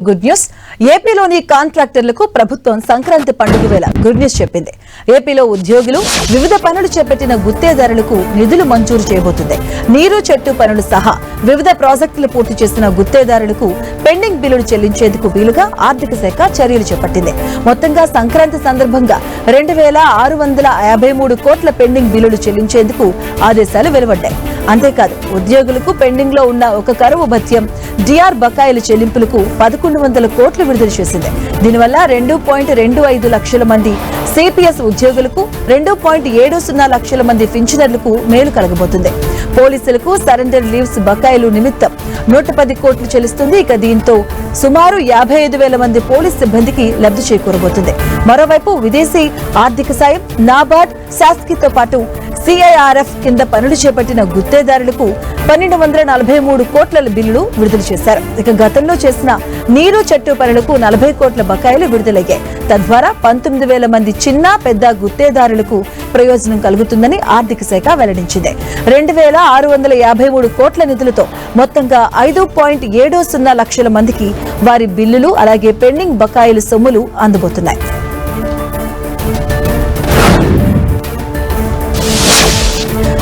Good news. ఏపీలోని కాంట్రాక్టర్లకు ప్రభుత్వం సంక్రాంతి పండుగ వేళ గుడ్ న్యూస్ చెప్పింది. ఏపీలో ఉద్యోగులు వివిధ పనులు చేపట్టిన గుత్తేదారులకు నిధులు మంజూరు చేయబోతుంది. నీరు చెట్టు పనులు సహా వివిధ ప్రాజెక్టులు పూర్తి చేసిన గుత్తేదారులకు పెండింగ్ బిల్లులు చెల్లించేందుకు వీలుగా ఆర్థిక శాఖ చర్యలు చేపట్టింది. మొత్తంగా సంక్రాంతి సందర్భంగా 2653 కోట్ల పెండింగ్ బిల్లులు చెల్లించేందుకు ఆదేశాలు వెలువడ్డాయి. అంతేకాదు ఉద్యోగులకు పెండింగ్ లో ఉన్న ఒక కరువు భత్యం, డిఆర్ బకాయిల చెల్లింపులకు 1100 కోట్లు విడుదల చేసింది. దీనివల్ల 2.25 లక్షల మంది సిపిఎస్ ఉద్యోగులకు, 2.70 లక్షల మంది పింఛనర్లకు మేలు కలగబోతుంది. పోలీసులకు సరెండర్ లీవ్స్ బకాయిలు నిమిత్తం 110 కోట్లు చెల్లిస్తుంది. ఇక దీంతో సుమారు 55,000 మంది పోలీస్ సిబ్బందికి లబ్ధి చేకూరబోతుంది. మరోవైపు విదేశీ ఆర్థిక సాయం, నాబార్డ్, శాస్కీతో పాటు సిఐఆర్ఎఫ్ కింద పనులు చేపట్టిన గుత్తేదారులకు 1243 కోట్ల బిల్లులు విడుదల చేశారు. ఇక గతంలో చేసిన నీరు చెట్టు పనులకు 40 కోట్ల బకాయిలు విడుదలయ్యాయి. తద్వారా 19,000 మంది చిన్న పెద్ద గుత్తేదారులకు ప్రయోజనం కలుగుతుందని ఆర్థిక శాఖ వెల్లడించింది. 2,653 కోట్ల నిధులతో మొత్తంగా 5.70 లక్షల మందికి వారి బిల్లులు అలాగే పెండింగ్ బకాయిలు సొమ్ములు అందబోతున్నాయి.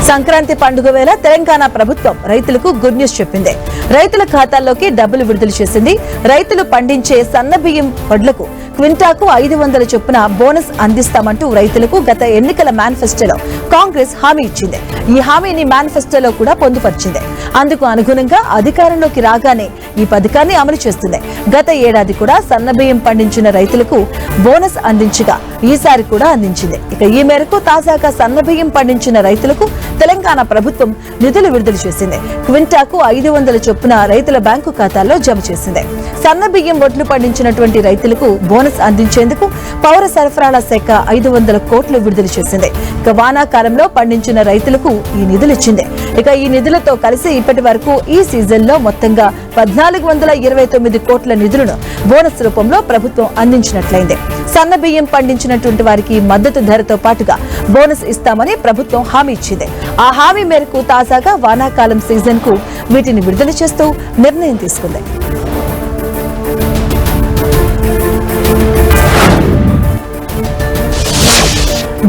సంక్రాంతి పండుగ వేళ తెలంగాణ ప్రభుత్వం రైతులకు గుడ్ న్యూస్ చెప్పింది. రైతుల ఖాతాల్లోకి డబ్బులు విడుదల చేసింది. రైతులు పండించే సన్న బియ్యం వడ్లకు క్వింటాకు 500 చొప్పున బోనస్ అందిస్తామంటూ రైతులకు గత ఎన్నికల మేనిఫెస్టోలో కాంగ్రెస్ హామీ ఇచ్చింది. ఈ హామీని మేనిఫెస్టోలో కూడా పొందుపరిచింది. అందుకు అనుగుణంగా అధికారంలోకి రాగానే ఈ పథకాన్ని అమలు చేస్తుంది. గత ఏడాది కూడా సన్న బియ్యం పండించిన రైతులకు బోనస్ అందించగా ఈసారి కూడా అందించింది. ఇక ఈ మేరకు తాజాగా సన్న బియ్యం పండించిన రైతులకు తెలంగాణ ప్రభుత్వం నిధులు విడుదల చేసింది. క్వింటాకు 500 చొప్పున రైతుల బ్యాంకు ఖాతాల్లో జమ చేసింది. సన్న బియ్యం వడ్లు పండించినటువంటి రైతులకు బోనస్ అందించేందుకు పౌర సరఫరాల శాఖ 500 కోట్లు విడుదల చేసింది. ఇక వానాకాలంలో పండించిన రైతులకు ఈ నిధులు ఇచ్చింది. ఇక ఈ నిధులతో కలిసి ఇప్పటి వరకు ఈ సీజన్ లో మొత్తంగా 1429 కోట్ల నిధులను బోనస్ రూపంలో ప్రభుత్వం అందించినట్లయింది. సన్న బియ్యం పండించినటువంటి వారికి మద్దతు ధరతో పాటుగా బోనస్ ఇస్తామని ప్రభుత్వం హామీ ఇచ్చింది. ఆ హామీ మేరకు తాజాగా వానాకాలం సీజన్ కు వీటిని విడుదల చేస్తూ నిర్ణయం తీసుకుంది.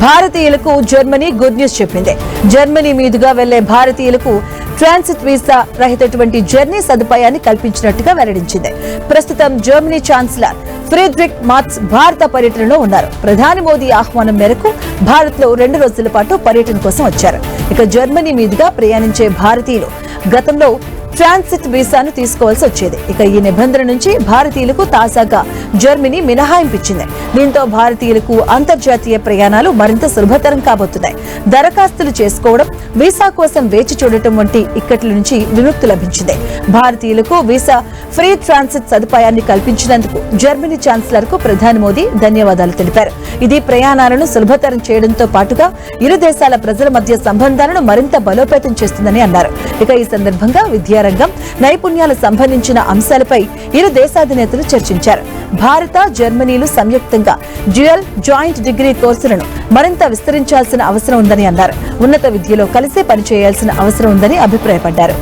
భారతీయులకు జర్మనీ గుడ్ న్యూస్ చెప్పింది. జర్మనీ మీదుగా వెళ్లే భారతీయులకు ట్రాన్సిట్ వీసా రహితటువంటి జర్నీ సదుపాయాన్ని కల్పించినట్టుగా వెల్లడించింది. ప్రస్తుతం జర్మనీ ఛాన్సలర్ ఫ్రీడ్రిక్ మార్ట్స్ భారత పర్యటనలో ఉన్నారు. ప్రధాని మోదీ ఆహ్వానం మేరకు భారత్ లో 2 రోజుల పాటు పర్యటన కోసం వచ్చారు. ఇక జర్మనీ మీదుగా ప్రయాణించే భారతీయులు గతంలో ట్రాన్సిట్ వీసాను తీసుకోవాల్సి వచ్చేది. ఇక ఈ నిబంధన నుంచి భారతీయులకు తాజాగా జర్మనీ మినహాయింపించింది. దీంతో భారతీయులకు అంతర్జాతీయ ప్రయాణాలు మరింత సులభతరం కాబోతున్నాయి. దరఖాస్తులు చేసుకోవడం, వీసా కోసం వేచి చూడటం వంటి ఇక్కట్ల నుంచి విముక్తి లభించింది. భారతీయులకు వీసా ఫ్రీ ట్రాన్సిట్ సదుపాయాన్ని కల్పించినందుకు జర్మనీ ఛాన్సలర్ కు ప్రధాని మోదీ ధన్యవాదాలు తెలిపారు. ఇది ప్రయాణాలను సులభతరం చేయడంతో పాటుగా ఇరు దేశాల ప్రజల మధ్య సంబంధాలను మరింత బలోపేతం చేస్తుందని అన్నారు. ఇక ఈ సందర్భంగా విద్యారంగం, నైపుణ్యాలు సంబంధించిన అంశాలపై ఇరు దేశాధినేతలు చర్చించారు. భారత, జర్మనీలు సంయుక్తంగా డ్యూయల్ జాయింట్ డిగ్రీ కోర్సులను మరింత విస్తరించాల్సిన అవసరం ఉందని అన్నారు. ఉన్నత విద్యలో కలిసి పనిచేయాల్సిన అవసరం ఉందని అభిప్రాయపడ్డారు.